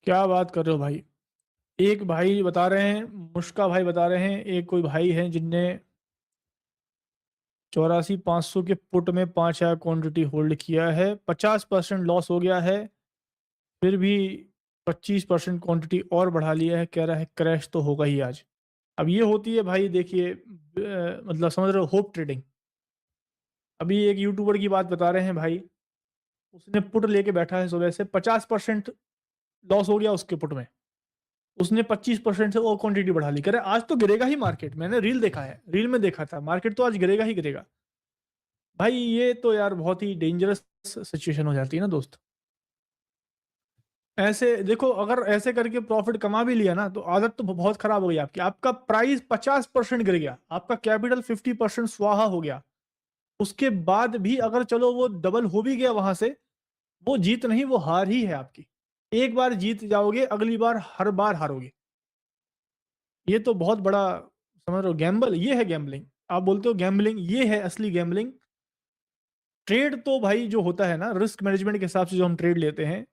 क्या बात कर रहे हो भाई। एक भाई बता रहे हैं, मुश्का भाई बता रहे हैं, एक कोई भाई हैं जिनने 84,500 के पुट में 5,000 क्वांटिटी होल्ड किया है, 50% लॉस हो गया है, फिर भी 25% क्वांटिटी और बढ़ा लिया है। कह रहा है क्रैश तो होगा ही आज। अब ये होती है भाई, देखिए मतलब समझ रहे हो, होप ट्रेडिंग। अभी एक यूट्यूबर की बात बता रहे हैं भाई, उसने पुट लेके बैठा है, सुबह से 50% लॉस हो गया उसके पुट में। उसने 25% से और क्वांटिटी बढ़ा ली, कह रहे आज तो गिरेगा ही मार्केट। मैंने रील देखा है, रील में देखा था, मार्केट तो आज गिरेगा ही गिरेगा। भाई ये तो यार बहुत ही डेंजरस सिचुएशन हो जाती है ना दोस्त। ऐसे देखो, अगर ऐसे करके प्रॉफिट कमा भी लिया ना, तो आदत तो बहुत खराब हो गई आपकी। आपका प्राइस 50% गिर गया, आपका कैपिटल 50% स्वाहा हो गया। उसके बाद भी अगर चलो वो डबल हो भी गया वहां से, वो जीत नहीं, वो हार ही है आपकी। एक बार जीत जाओगे, अगली बार हर बार हारोगे। ये तो बहुत बड़ा, समझ रहे हो, गैम्बल। ये है गैम्बलिंग। आप बोलते हो गैम्बलिंग, ये है असली गैम्बलिंग। ट्रेड तो भाई जो होता है ना, रिस्क मैनेजमेंट के हिसाब से जो हम ट्रेड लेते हैं,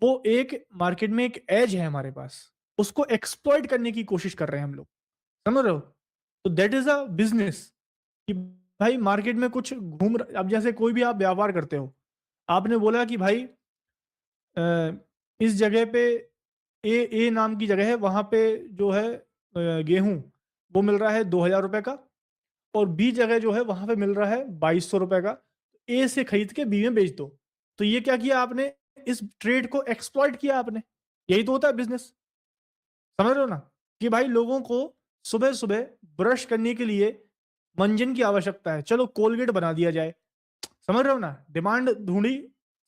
वो एक मार्केट में एक एज है हमारे पास, उसको एक्सप्लॉइट करने की कोशिश कर रहे हैं हम लोग। समझ रहे हो? तो दैट इज अ बिजनेस। कि भाई मार्केट में कुछ अब जैसे कोई भी आप व्यापार करते हो, आपने बोला कि भाई अ, इस जगह पे ए नाम की जगह है, वहां पे जो है गेहूं वो मिल रहा है 2,000 रुपए का, और बी जगह जो है वहां पे मिल रहा है 2,200 रुपए का। ए से खरीद के बी में बेच दो। तो ये क्या किया आपने? इस ट्रेड को एक्सप्लॉइट किया आपने। यही तो होता है बिजनेस। समझ रहे हो ना? कि भाई लोगों को सुबह सुबह ब्रश करने के लिए मंजन की आवश्यकता है, चलो कोलगेट बना दिया जाए। समझ रहे हो ना? डिमांड ढूंढी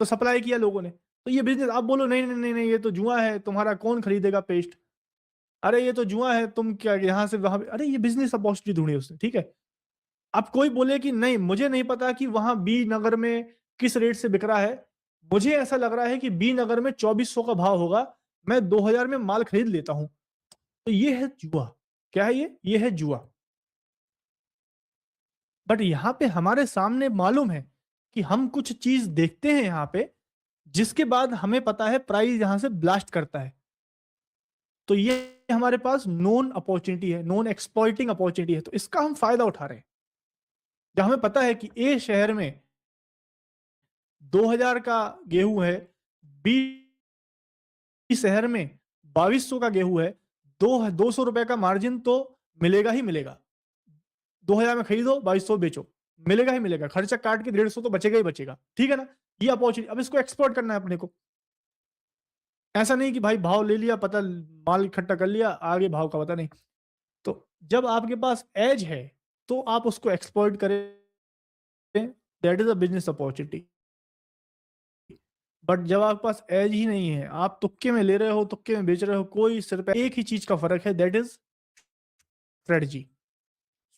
तो सप्लाई किया लोगों ने। तो ये बिजनेस। आप बोलो नहीं नहीं नहीं नहीं, ये तो जुआ है, तुम्हारा कौन खरीदेगा पेस्ट। अरे ये तो जुआ है, तुम क्या यहाँ से वहां, अरे ये बिजनेस अपॉर्चुनिटी ढूंढी उसने, ठीक है। अब कोई बोले कि नहीं, मुझे नहीं पता कि वहां बी नगर में किस रेट से बिक रहा है, मुझे ऐसा लग रहा है कि बी नगर में 2,400 का भाव होगा, मैं 2,000 में माल खरीद लेता हूं। तो ये है जुआ। क्या है ये है जुआ। बट यहां पे हमारे सामने मालूम है कि हम कुछ चीज देखते हैं यहां पे, जिसके बाद हमें पता है प्राइस यहां से ब्लास्ट करता है। तो ये हमारे पास नॉन अपॉर्चुनिटी है, नॉन एक्सप्लॉइटिंग अपॉर्चुनिटी है, तो इसका हम फायदा उठा रहे हैं। जब हमें पता है कि ए शहर में 2,000 का गेहूं है, बी शहर में 2,200 का गेहूं है, 200 रुपए का मार्जिन तो मिलेगा ही मिलेगा। 2,000 में खरीदो, 2,200 बेचो, मिलेगा ही मिलेगा। खर्चा काट के 150 तो बचेगा ही बचेगा, ठीक है ना? ये अपॉर्चुनिटी, अब इसको एक्सप्लोर करना है अपने को। ऐसा नहीं कि भाई भाव ले लिया, पता माल इकट्ठा कर लिया, आगे भाव का पता नहीं। तो जब आपके पास एज है, तो आप उसको एक्सप्लोइट करें। That is a business opportunity. But जब आपके पास एज ही नहीं है, आप तुक्के में ले रहे हो, तुक्के में बेच रहे हो, कोई सिर्फ एक ही चीज का फर्क है, that is strategy.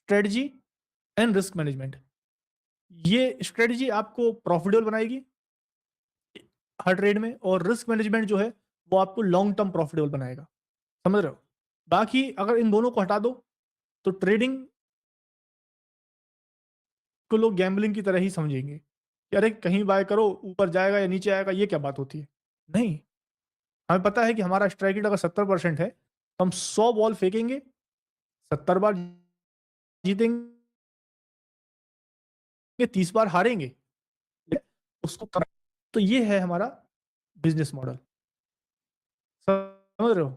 Strategy and risk management. ये स्ट्रेटजी आपको प्रॉफिटेबल बनाएगी हर ट्रेड में, और रिस्क मैनेजमेंट जो है वो आपको लॉन्ग टर्म प्रॉफिटेबल बनाएगा। समझ रहे हो? बाकी अगर इन दोनों को हटा दो, तो ट्रेडिंग को लोग गैम्बलिंग की तरह ही समझेंगे कि अरे कहीं बाय करो, ऊपर जाएगा या नीचे आएगा, ये क्या बात होती है। नहीं, हमें पता है कि हमारा स्ट्राइक रेट अगर 70% है, तो हम 100 बॉल फेंकेंगे, 70 बार जीतेंगे, 30 बार हारेंगे, उसको तो ये है हमारा बिजनेस मॉडल। समझ रहे हो?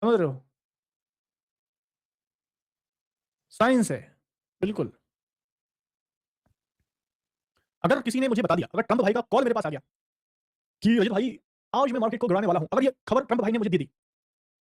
समझ रहे हो? साइंस है, बिल्कुल। अगर किसी ने मुझे बता दिया, अगर ट्रंप भाई का कॉल मेरे पास आ गया कि अजय भाई आज मैं मार्केट को गिराने वाला हूं, अगर ये खबर ट्रंप भाई ने मुझे दे दी,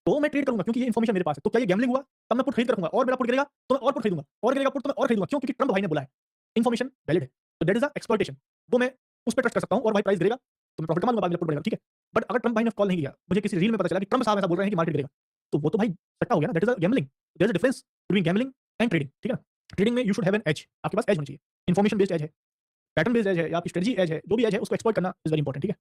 तो मैं ट्रेड करूंगा, क्योंकि ये इन्फॉर्मेशन मेरे पास है। तो क्या ये गैम्बलिंग हुआ? तब मैं पुट खरीद रखूंगा, और मेरा पुट गिरेगा तो मैं और पुट खरीदूंगा, और गिरेगा पुट तो मैं और खरीदूंगा। क्यों? क्योंकि ट्रंप भाई ने बोला है, इन्फॉर्मेशन वैलिड है। तो दैट इज अ एक्सप्लॉइटेशन। वो मैं उस पर ट्रस्ट कर सकता हूं, और भाई प्राइस गिरेगा तो मैं प्रॉफिट कमा लूंगा, मेरा पुट बढ़ेगा, ठीक है। बट अगर ट्रंप भाई ने कॉल नहीं किया, मुझे किसी रील में पता चला कि ट्रंप साहब ऐसा बोल रहे हैं कि मार्केट गिरेगा, तो वो तो भाई सट्टा हो गया ना। That is a gambling. There is a difference between gambling and trading, ठीक है। ट्रेडिंग में you should have an edge, आपके पास एज होनी चाहिए। इन्फॉर्मेशन बेस्ड एज है, पैटर्न बेस्ड एज है, या आपकी स्ट्रेटजी एज है, जो भी एज है उसको एक्सप्लॉइट करना इज वेरी इंपॉर्टेंट, ठीक है।